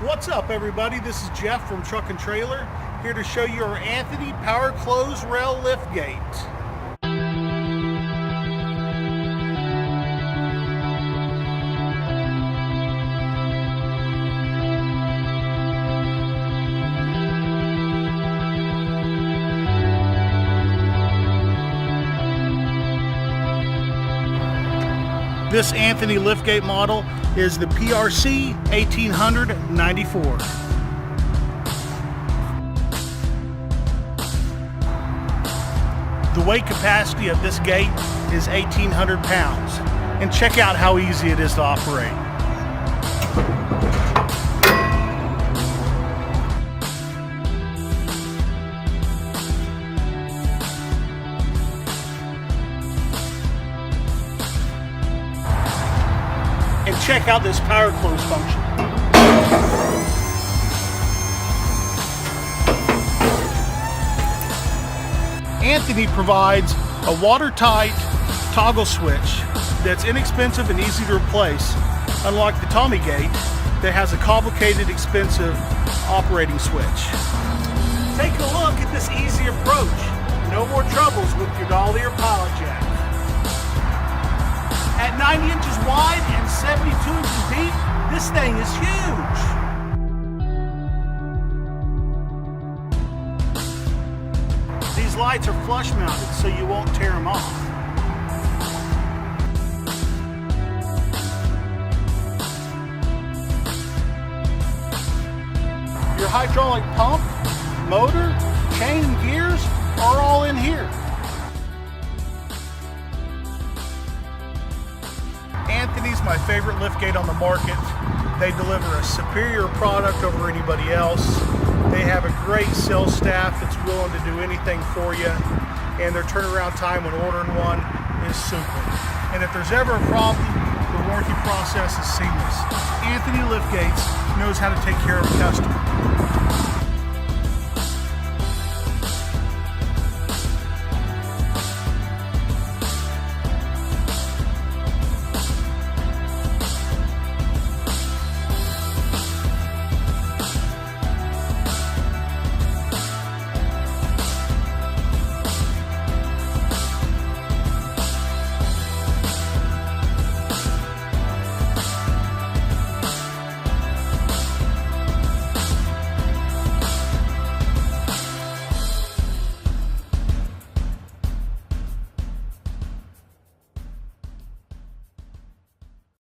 What's up, everybody? This is Jeff from Truck-n-Trailer, here to show you our Anthony Power Close Rail Liftgate. This Anthony liftgate model is the PRC 1894. The weight capacity of this gate is 1,800 pounds. And check out how easy it is to operate. And check out this power close function. Anthony provides a watertight toggle switch that's inexpensive and easy to replace, unlike the Tommy gate that has a complicated, expensive operating switch. Take a look at this easy approach. No more troubles with your dolly or pilot jack. At 90 inches wide and 72 inches deep, this thing is huge. These lights are flush mounted so you won't tear them off. Your hydraulic pump, motor, chain, and gears are all in here. Anthony's my favorite liftgate on the market. They deliver a superior product over anybody else. They have a great sales staff that's willing to do anything for you, and their turnaround time when ordering one is super. And if there's ever a problem, the warranty process is seamless. Anthony Liftgates knows how to take care of a customer.